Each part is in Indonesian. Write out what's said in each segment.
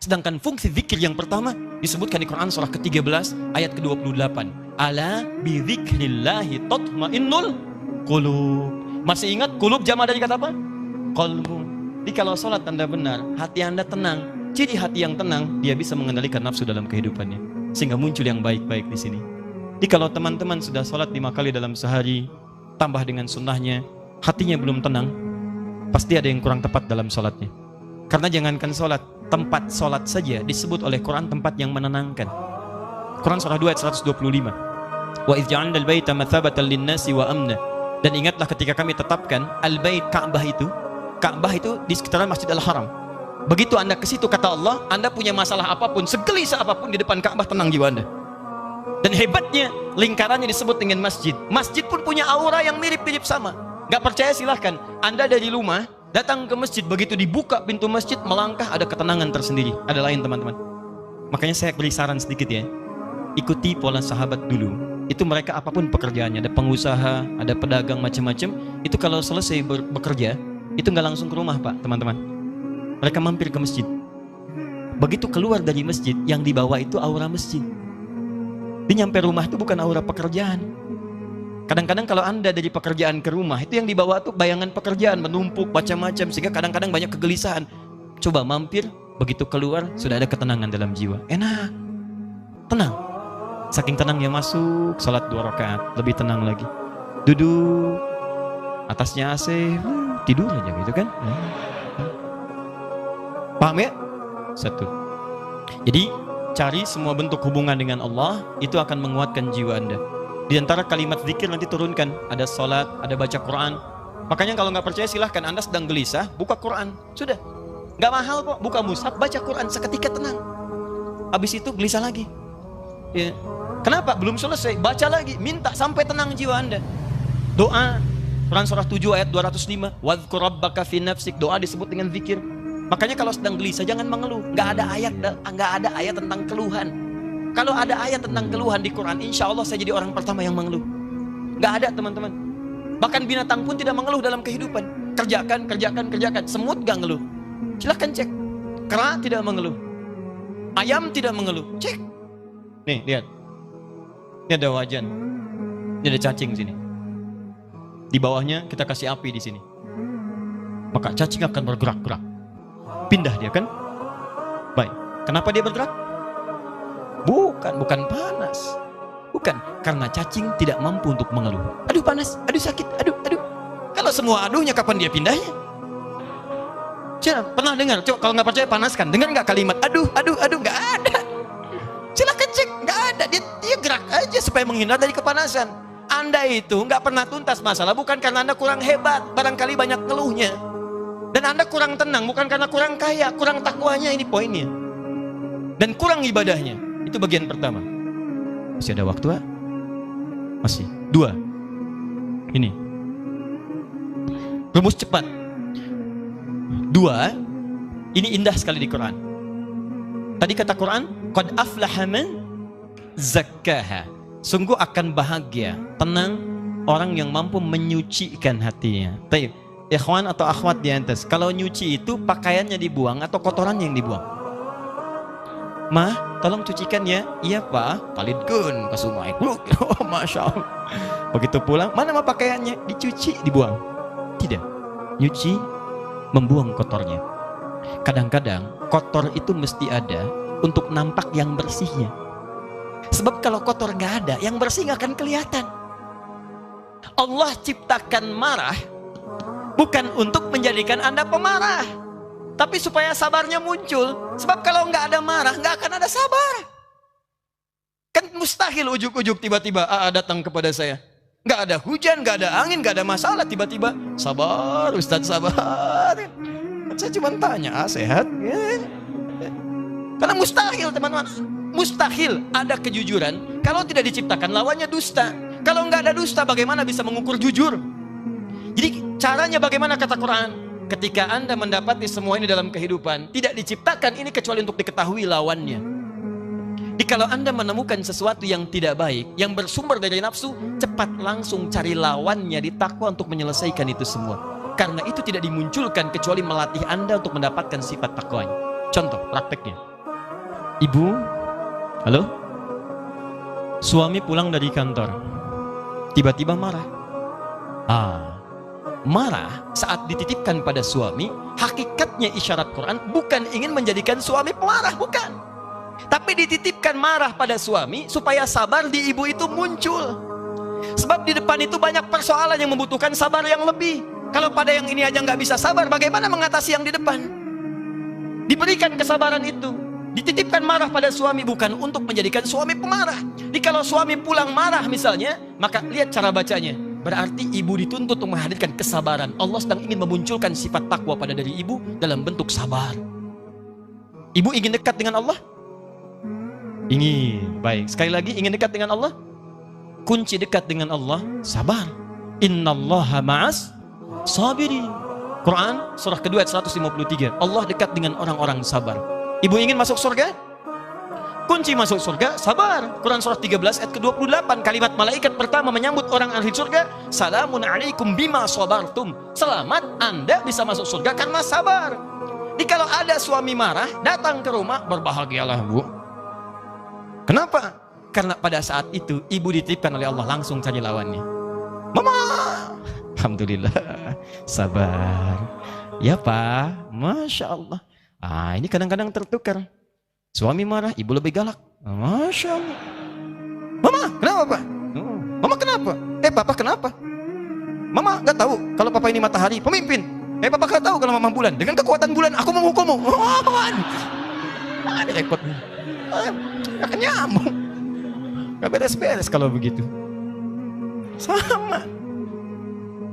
Sedangkan fungsi zikir yang pertama disebutkan di Quran surah ke-13 ayat ke-28. Ala bi dzikrillahi tatmainnul qulub. Masih ingat qulub jama dari kata apa? Qalbu. Jadi kalau sholat Anda benar, hati Anda tenang. Ciri hati yang tenang, dia bisa mengendalikan nafsu dalam kehidupannya. Sehingga muncul yang baik-baik di sini. Jadi kalau teman-teman sudah sholat 5 kali dalam sehari, tambah dengan sunnahnya, hatinya belum tenang, pasti ada yang kurang tepat dalam sholatnya. Karena jangankan sholat, tempat sholat saja disebut oleh Quran tempat yang menenangkan. Quran surah 2 ayat 125. Wa idh ja'alna al-baita mathabatan lin-nasi wa amna. Dan ingatlah ketika kami tetapkan al-bait Ka'bah itu di sekitaran Masjid Al-Haram. Begitu Anda ke situ, kata Allah, Anda punya masalah apapun, segelisah apapun di depan Ka'bah, tenang jiwa Anda. Dan hebatnya lingkarannya disebut dengan masjid. Masjid pun punya aura yang mirip-mirip sama. Gak percaya silahkan. Anda dari rumah datang ke masjid, begitu dibuka pintu masjid, melangkah, ada ketenangan tersendiri. Ada lain teman-teman. Makanya saya beri saran sedikit ya. Ikuti pola sahabat dulu. Itu mereka apapun pekerjaannya, ada pengusaha, ada pedagang macam-macam. Itu kalau selesai bekerja, itu nggak langsung ke rumah Pak, teman-teman. Mereka mampir ke masjid. Begitu keluar dari masjid, yang dibawa itu aura masjid. Dia nyampe rumah itu bukan aura pekerjaan. Kadang-kadang kalau Anda dari pekerjaan ke rumah, itu yang dibawa tuh bayangan pekerjaan, menumpuk macam-macam, sehingga kadang-kadang banyak kegelisahan. Coba mampir, begitu keluar sudah ada ketenangan dalam jiwa. Enak, tenang. Saking tenangnya masuk, sholat 2 rakaat, lebih tenang lagi. Duduk, atasnya AC, tidur aja gitu kan. Paham ya? Satu. Jadi cari semua bentuk hubungan dengan Allah, itu akan menguatkan jiwa Anda. Di antara kalimat zikir nanti turunkan, ada sholat, ada baca Quran. Makanya kalau nggak percaya silahkan, Anda sedang gelisah, buka Quran, sudah. Nggak mahal kok, buka mushaf, baca Quran, seketika tenang. Habis itu gelisah lagi. Ya. Kenapa? Belum selesai, baca lagi, minta sampai tenang jiwa Anda. Doa, Quran surah 7 ayat 205, wadhkur rabbaka fi nafsik, doa disebut dengan zikir. Makanya kalau sedang gelisah jangan mengeluh. Nggak ada ayat tentang keluhan. Kalau ada ayat tentang keluhan di Quran, insya Allah saya jadi orang pertama yang mengeluh. Nggak ada teman-teman. Bahkan binatang pun tidak mengeluh dalam kehidupan. Kerjakan. Semut nggak ngeluh. Silahkan cek. Kera tidak mengeluh. Ayam tidak mengeluh. Cek. Nih lihat. Ini ada wajan. Ini ada cacing sini. Di bawahnya kita kasih api di sini. Maka cacing akan bergerak-gerak. Pindah dia kan? Baik. Kenapa dia bergerak? Bukan panas. Bukan, karena cacing tidak mampu untuk mengeluh. Aduh panas, aduh sakit, aduh. Kalau semua aduhnya kapan dia pindahnya? Coba pernah dengar? Coba kalau nggak percaya panaskan. Dengar nggak kalimat aduh, nggak ada. Silakan cek, nggak ada. Dia gerak aja supaya menghindar dari kepanasan. Anda itu nggak pernah tuntas masalah bukan karena Anda kurang hebat, barangkali banyak ngeluhnya. Dan Anda kurang tenang bukan karena kurang kaya, kurang takwanya, ini poinnya. Dan kurang ibadahnya. Itu bagian pertama. Masih ada waktu, Pak? Masih. 2. Ini. Rumus cepat. 2. Ini indah sekali di Quran. Tadi kata Quran, qad aflaha man zakkaha. Sungguh akan bahagia, tenang orang yang mampu menyucikan hatinya. Baik, ikhwan atau akhwat di atas, kalau nyuci itu pakaiannya dibuang atau kotorannya yang dibuang? Mah, tolong cucikan ya. Iya Pak, palidgun ke sungai. Oh, Masya Allah. Begitu pulang, mana mah pakaiannya? Dicuci, dibuang. Tidak, nyuci, membuang kotornya. Kadang-kadang kotor itu mesti ada untuk nampak yang bersihnya. Sebab kalau kotor nggak ada, yang bersih nggak akan kelihatan. Allah ciptakan marah bukan untuk menjadikan Anda pemarah, tapi supaya sabarnya muncul. Sebab kalau nggak ada marah, nggak akan ada sabar. Kan mustahil ujuk-ujuk tiba-tiba datang kepada saya. Nggak ada hujan, nggak ada angin, nggak ada masalah, tiba-tiba sabar Ustadz, sabar. Saya cuma tanya, sehat? Ya. Karena mustahil teman-teman. Mustahil ada kejujuran kalau tidak diciptakan lawannya dusta. Kalau nggak ada dusta, bagaimana bisa mengukur jujur? Jadi caranya bagaimana kata Quran? Ketika Anda mendapati semua ini dalam kehidupan, tidak diciptakan ini kecuali untuk diketahui lawannya. Jadi kalau Anda menemukan sesuatu yang tidak baik, yang bersumber dari nafsu, cepat langsung cari lawannya di takwa untuk menyelesaikan itu semua. Karena itu tidak dimunculkan kecuali melatih Anda untuk mendapatkan sifat takwanya. Contoh prakteknya. Ibu, halo? Suami pulang dari kantor, tiba-tiba marah. Marah saat dititipkan pada suami, hakikatnya isyarat Quran bukan ingin menjadikan suami pemarah, bukan. Tapi dititipkan marah pada suami supaya sabar di ibu itu muncul. Sebab di depan itu banyak persoalan yang membutuhkan sabar yang lebih. Kalau pada yang ini aja nggak bisa sabar, bagaimana mengatasi yang di depan? Diberikan kesabaran itu. Dititipkan marah pada suami bukan untuk menjadikan suami pemarah. Jadi kalau suami pulang marah misalnya, maka lihat cara bacanya. Berarti ibu dituntut untuk menghadirkan kesabaran. Allah sedang ingin memunculkan sifat takwa pada diri ibu dalam bentuk sabar. Ibu ingin dekat dengan Allah? Ingin. Baik, sekali lagi ingin dekat dengan Allah? Kunci dekat dengan Allah, sabar. Innallaha ma'as sabirin. Quran surah kedua ayat 153. Allah dekat dengan orang-orang sabar. Ibu ingin masuk surga? Kunci masuk surga, sabar. Quran surah 13 ayat ke-28. Kalimat malaikat pertama menyambut orang ahli surga, salamun alaikum bima sabartum. Selamat, Anda bisa masuk surga karena sabar. Jadi kalau ada suami marah, datang ke rumah, berbahagialah bu. Kenapa? Karena pada saat itu ibu dititipkan oleh Allah, langsung cari lawannya. Mama, alhamdulillah, sabar. Ya Pak, Masya Allah. Ini kadang-kadang tertukar. Suami marah, ibu lebih galak. Masya Allah. Mama, kenapa Pak? Mama kenapa? Papa kenapa? Mama gak tahu kalau Papa ini matahari, pemimpin. Papa gak tahu kalau Mama bulan. Dengan kekuatan bulan, aku menghukummu. Ada repot. Gak nyambung. Gak beres-beres kalau begitu. Sama.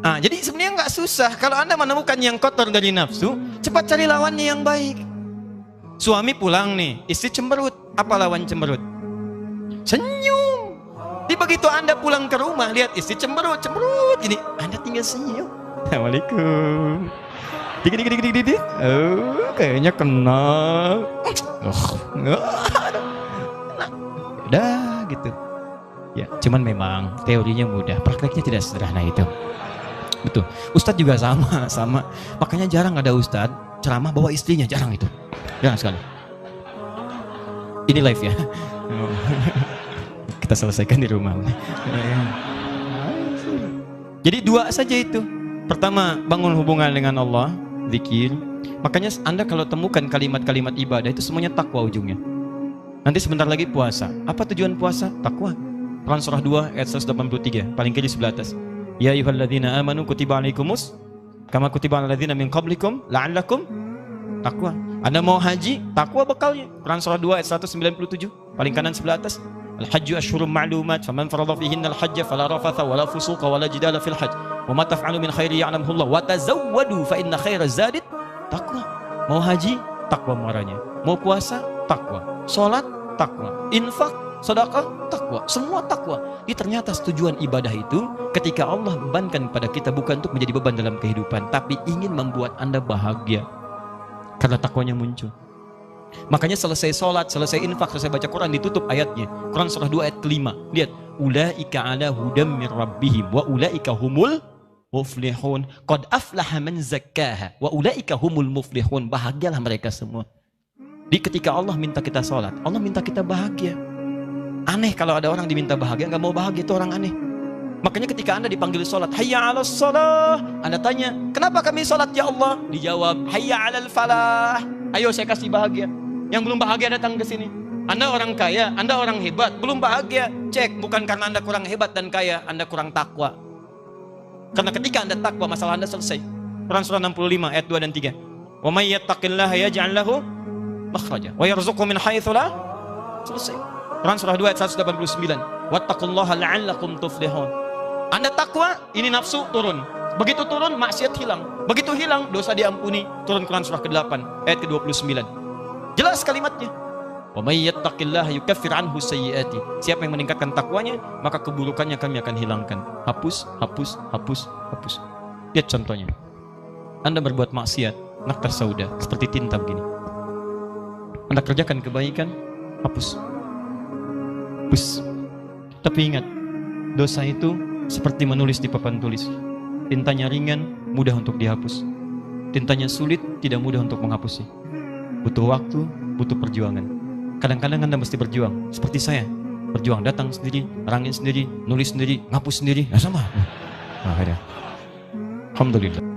Jadi sebenarnya nggak susah. Kalau Anda menemukan yang kotor dari nafsu, cepat cari lawannya yang baik. Suami pulang nih, istri cemberut. Apa lawan cemberut? Senyum. Jadi begitu Anda pulang ke rumah, lihat istri cemberut. Ini Anda tinggal senyum. Assalamualaikum. Dik. Kayaknya kenal. Udah gitu. Ya, cuman memang teorinya mudah, prakteknya tidak sederhana itu. Betul. Ustadz juga sama. Makanya jarang ada ustadz ceramah bawa istrinya, jarang itu. Jarang sekali. Ini live ya. Kita selesaikan di rumah. Jadi dua saja itu. Pertama, bangun hubungan dengan Allah, zikir. Makanya Anda kalau temukan kalimat-kalimat ibadah itu semuanya takwa ujungnya. Nanti sebentar lagi puasa. Apa tujuan puasa? Takwa. Quran surah 2 ayat 183, paling kiri sebelah atas. Ya ayyuhalladzina amanu kutiba alaikumus kama kutiba alal ladzina min qablikum la'allakum takwa. Anda mau haji, takwa bekalnya. Quran surah 2 ayat 197, paling kanan sebelah atas. Al-hajju asyhurum ma'lumat faman farada fihinna al-hajja fala rafatha wala fusuqa wala jidala fil hajj wa ma taf'alu min khairi ya'lamuhu Allah wa tazawwadu fa inna khairaz zadi taqwa. Mau haji, takwa muaranya. Mau puasa, takwa. Salat, takwa. Infak, sedekah, takwa. Semua takwa. Jadi ternyata tujuan ibadah itu ketika Allah bebankan pada kita bukan untuk menjadi beban dalam kehidupan, tapi ingin membuat Anda bahagia. Karena takwanya muncul. Makanya selesai sholat, selesai infak, selesai baca Quran, ditutup ayatnya. Quran surah 2 ayat kelima. Lihat, ulaika ala hudam min rabbihim wa ulaika humul muflihun. Qad aflaha man zakkaha wa ulaika humul muflihun. Bahagialah mereka semua. Di ketika Allah minta kita sholat, Allah minta kita bahagia. Aneh kalau ada orang diminta bahagia, nggak mau bahagia, itu orang aneh. Makanya ketika Anda dipanggil sholat, hayya 'alas shalah, Anda tanya, kenapa kami sholat ya Allah? Dijawab, hayya 'alal falah. Ayo saya kasih bahagia. Yang belum bahagia datang ke sini. Anda orang kaya, Anda orang hebat, belum bahagia. Cek, bukan karena Anda kurang hebat dan kaya, Anda kurang takwa. Karena ketika Anda takwa, masalah Anda selesai. Quran surah 65 ayat 2 dan 3. Wa may yattaqillaha yaj'al lahu makhraja wa yarzuqhu min haitsu la. Selesai. Quran surah 2 ayat 189. Wattaqullaha la'allakum tuflihun. Anda takwa, ini nafsu turun. Begitu turun, maksiat hilang. Begitu hilang, dosa diampuni. Turun Quran surah ke-8 ayat ke-29. Jelas kalimatnya. Wa may yattaqillaha yukaffir anhu sayyiati. Siapa yang meningkatkan takwanya, maka keburukannya kami akan hilangkan. Hapus. Lihat contohnya. Anda berbuat maksiat, naktar sauda, seperti tinta begini. Anda kerjakan kebaikan, hapus. Tapi ingat, dosa itu seperti menulis di papan tulis. Tintanya ringan, mudah untuk dihapus. Tintanya sulit, tidak mudah untuk menghapusnya. Butuh waktu, butuh perjuangan. Kadang-kadang Anda mesti berjuang. Seperti saya. Berjuang, datang sendiri, rangin sendiri, nulis sendiri, ngapus sendiri. Nah sama. Nah, akhirnya. Alhamdulillah.